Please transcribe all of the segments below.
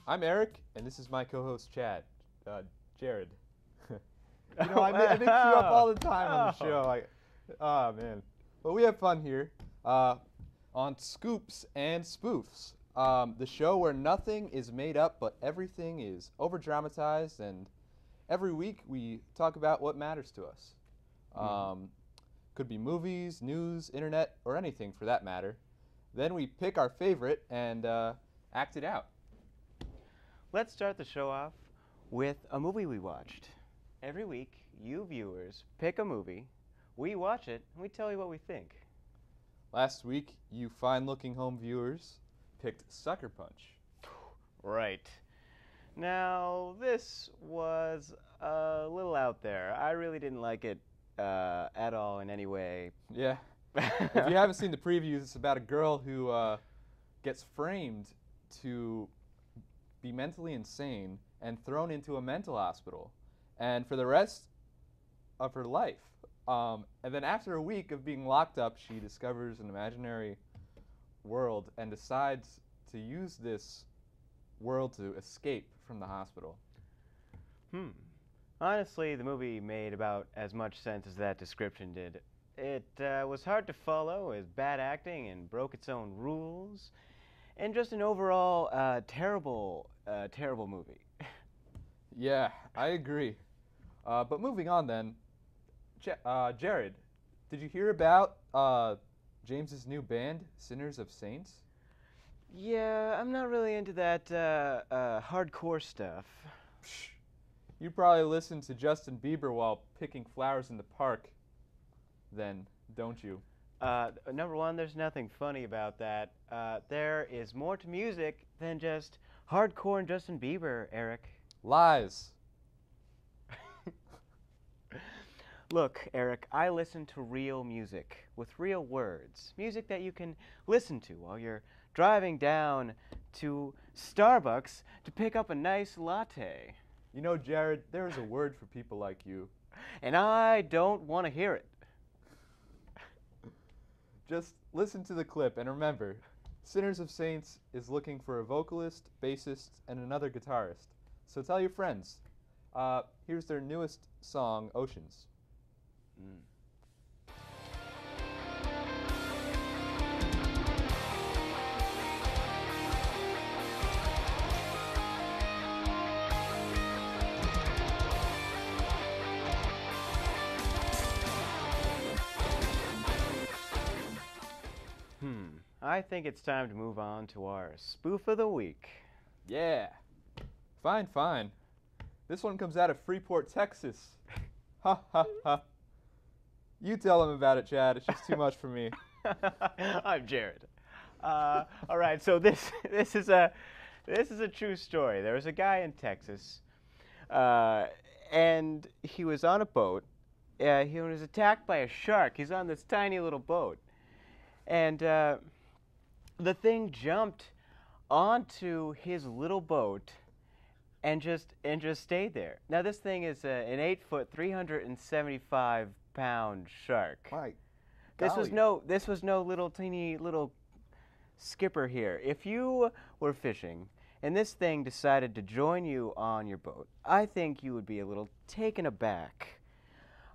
I'm Eric, and this is my co-host Chad, Jared. I mix you up all the time on the show. Man. But we have fun here on Scoops and Spoofs, the show where nothing is made up, but everything is over-dramatized, and every week we talk about what matters to us. Could be movies, news, internet, or anything for that matter. Then we pick our favorite and act it out. Let's start the show off with a movie we watched. Every week, you viewers pick a movie, we watch it, and we tell you what we think. Last week, you fine-looking home viewers picked Sucker Punch. Right. Now, this was a little out there. I really didn't like it at all in any way. Yeah. If you haven't seen the previews, it's about a girl who gets framed to be mentally insane and thrown into a mental hospital, and for the rest of her life. And then after a week of being locked up, she discovers an imaginary world and decides to use this world to escape from the hospital. Honestly, the movie made about as much sense as that description did. It was hard to follow, as bad acting and broke its own rules, and just an overall terrible movie. Yeah, I agree. But moving on then, Jared, did you hear about James's new band, Sinners of Saints? Yeah, I'm not really into that hardcore stuff. Psh, you probably listen to Justin Bieber while picking flowers in the park, then, don't you? Number one, there's nothing funny about that. There is more to music than just hardcore and Justin Bieber, Eric. Lies. Look, Eric, I listen to real music with real words. Music that you can listen to while you're driving down to Starbucks to pick up a nice latte. You know, Jared, there is a word for people like you. And I don't want to hear it. Just listen to the clip and remember, Sinners of Saints is looking for a vocalist, bassist, and another guitarist. So tell your friends. Here's their newest song, Oceans. I think it's time to move on to our spoof of the week. Yeah. Fine, fine. This one comes out of Freeport, Texas. Ha ha ha. You tell them about it, Chad. It's just too much for me. I'm Jared. All right, so this is a true story. There was a guy in Texas, and he was on a boat. He was attacked by a shark. He's on this tiny little boat, and the thing jumped onto his little boat and just stayed there. Now this thing is an 8-foot, 375-pound shark. My This golly. was no little teeny little skipper here. If you were fishing and this thing decided to join you on your boat, I think you would be a little taken aback.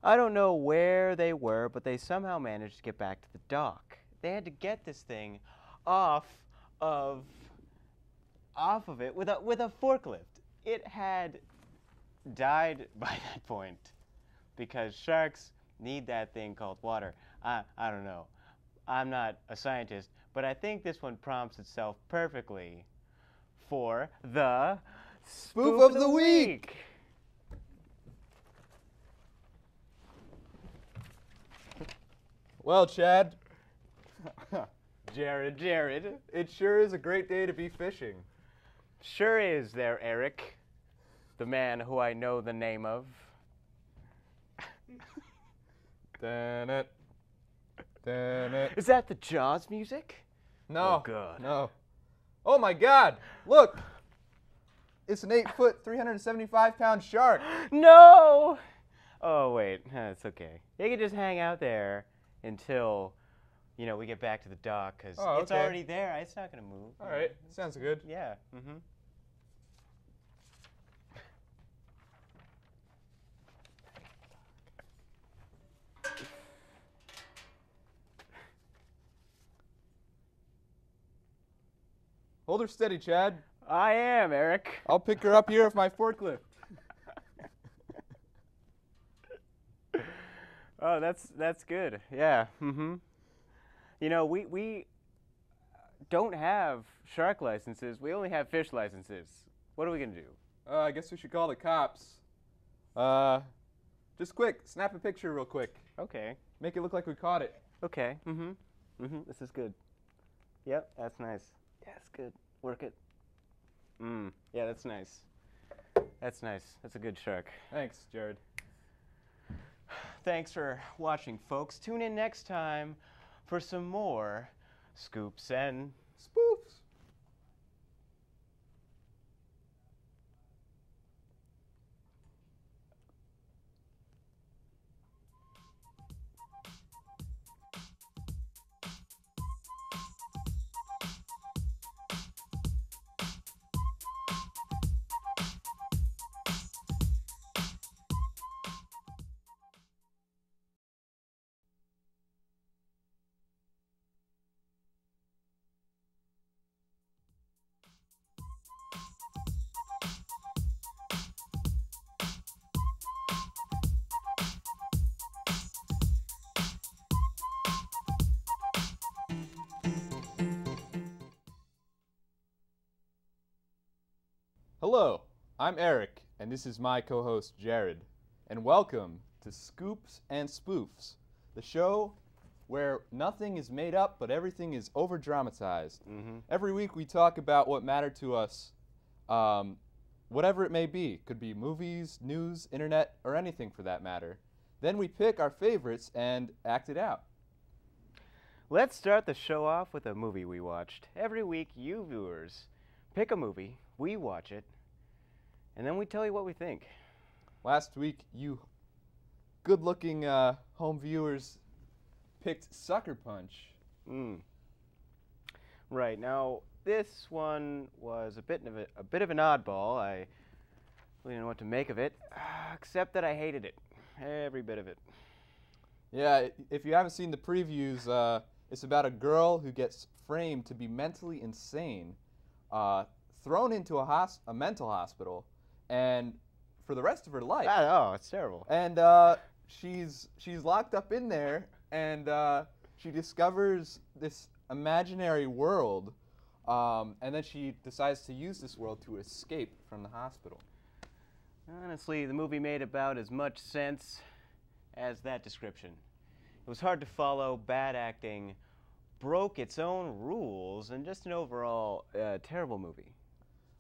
I don't know where they were, but they somehow managed to get back to the dock. They had to get this thing off of it with a forklift. It had died by that point because sharks need that thing called water. I don't know. I'm not a scientist, but I think this one prompts itself perfectly for the Spoof of the week. Well, Chad. Jared, it sure is a great day to be fishing. Sure is there, Eric, the man who I know the name of. Dun it. Dun it. Is that the Jaws music? No. Oh, God. No. Oh, my God. Look. It's an 8-foot, 375-pound shark. No! Oh, wait. It's okay. You can just hang out there until, we get back to the dock, because Oh, it's okay. already there. It's not going to move. All right. Sounds good. Yeah. Mm-hmm. Hold her steady, Chad. I am, Eric. I'll pick her up here with my forklift. Oh, that's good. Yeah. Mm-hmm. You know, we don't have shark licenses. We only have fish licenses. What are we gonna do? I guess we should call the cops. Just quick, snap a picture real quick. Okay. Make it look like we caught it. Okay. Mm-hmm. Mm-hmm. This is good. Yep, that's nice. Yeah, that's good. Work it. Yeah, that's nice. That's nice. That's a good shark. Thanks, Jared. Thanks for watching, folks. Tune in next time for some more Scoops and Spoofs. Hello, I'm Eric, and this is my co-host Jared, and welcome to Scoops and Spoofs, the show where nothing is made up but everything is over-dramatized. Every week we talk about what mattered to us, whatever it may be. Could be movies, news, internet, or anything for that matter. Then we pick our favorites and act it out. Let's start the show off with a movie we watched. Every week, you viewers pick a movie, we watch it, and then we tell you what we think. Last week, you good-looking home viewers picked Sucker Punch. Right, now this one was a bit of an oddball. I really didn't know what to make of it, except that I hated it, every bit of it. Yeah, if you haven't seen the previews, it's about a girl who gets framed to be mentally insane, thrown into a mental hospital, and for the rest of her life. Oh, it's terrible. And she's locked up in there, and she discovers this imaginary world, and then she decides to use this world to escape from the hospital. Honestly, the movie made about as much sense as that description. It was hard to follow, bad acting, broke its own rules, and just an overall terrible movie.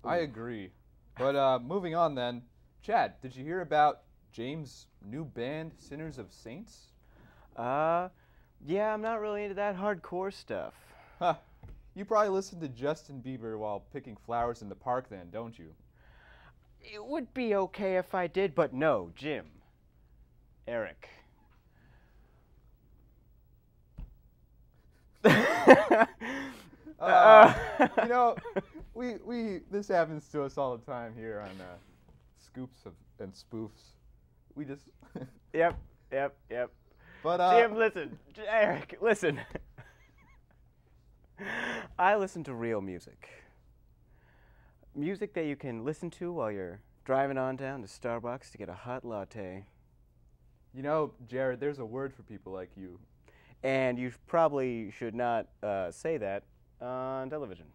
I agree. But moving on then, Chad, did you hear about James' new band, Sinners of Saints? Yeah, I'm not really into that hardcore stuff. Huh. You probably listen to Justin Bieber while picking flowers in the park then, don't you? It would be okay if I did, but no, Jim. Eric. You know, this happens to us all the time here on Scoops and Spoofs. We just Yep. But Jim, listen. Eric, listen. I listen to real music. Music that you can listen to while you're driving on down to Starbucks to get a hot latte. You know, Jared, there's a word for people like you. And you probably should not say that on television.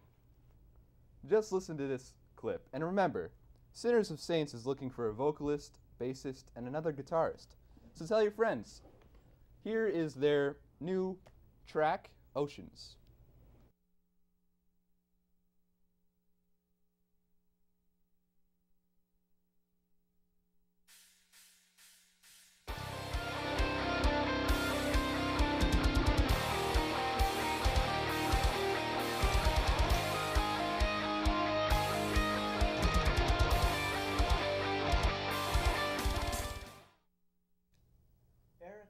Just listen to this clip. And remember, Sinners of Saints is looking for a vocalist, bassist, and another guitarist. So tell your friends. Here is their new track, Oceans.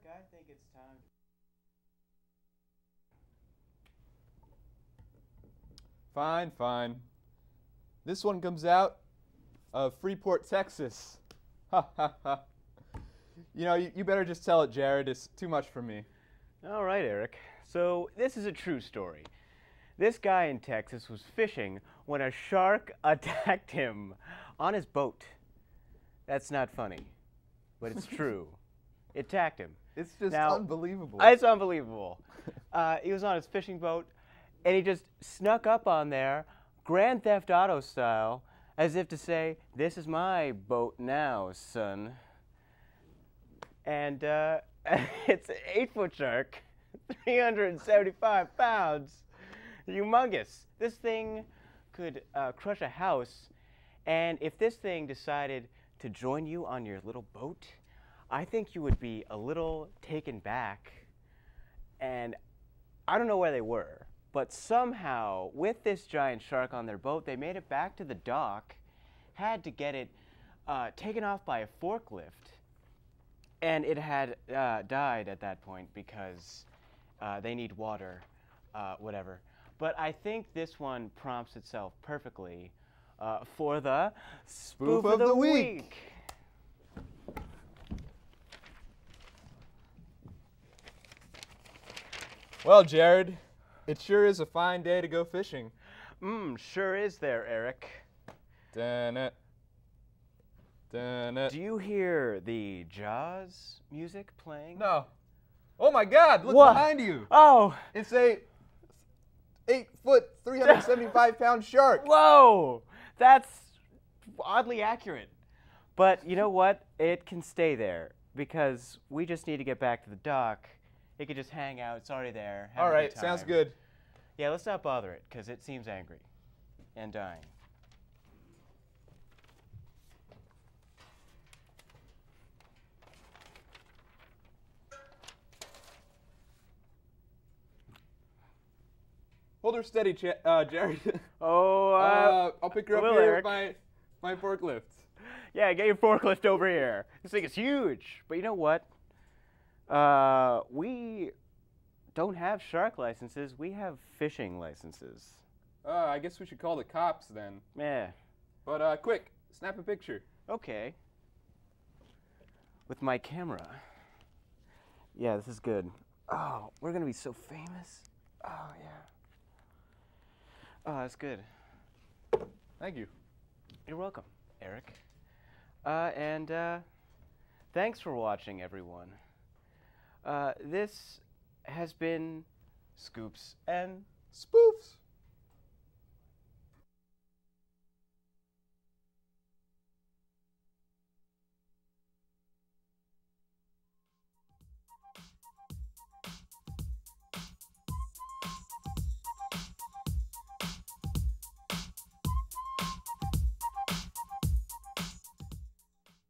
I think it's time. Fine. This one comes out of Freeport, Texas. Ha ha ha. You know, you better just tell it, Jared. It's too much for me. All right, Eric. So this is a true story. This guy in Texas was fishing when a shark attacked him on his boat. That's not funny, but it's true. It attacked him. It's just Now, unbelievable. It's unbelievable. He was on his fishing boat, and he just snuck up on there, Grand Theft Auto style, as if to say, "This is my boat now, son." And it's an 8-foot shark, 375 pounds, humongous. This thing could crush a house, and if this thing decided to join you on your little boat, I think you would be a little taken back. And I don't know where they were, but somehow with this giant shark on their boat, they made it back to the dock, had to get it taken off by a forklift, and it had died at that point because they need water, whatever. But I think this one prompts itself perfectly for the Spoof of the Week. Well, Jared, it sure is a fine day to go fishing. Sure is there, Eric. Dun-it. Dun-it. Do you hear the Jaws music playing? No. Oh my God! Look What? behind you. Oh! It's a 8-foot, 375-pound shark. Whoa! That's oddly accurate. But you know what? It can stay there because we just need to get back to the dock. It could just hang out. It's already there. Have All a right, good sounds time. good. Yeah, let's not bother it because it seems angry and dying. Hold her steady, Jared. Oh, I'll pick her up will, here Eric. with my forklift. Yeah, get your forklift over here. This thing is huge. But you know what? We don't have shark licenses. We have fishing licenses. I guess we should call the cops then. Yeah. But quick, snap a picture. Okay. With my camera. Yeah, this is good. Oh, we're gonna be so famous. Oh, yeah. Oh, that's good. Thank you. You're welcome, Eric. And thanks for watching, everyone. This has been Scoops and Spoofs.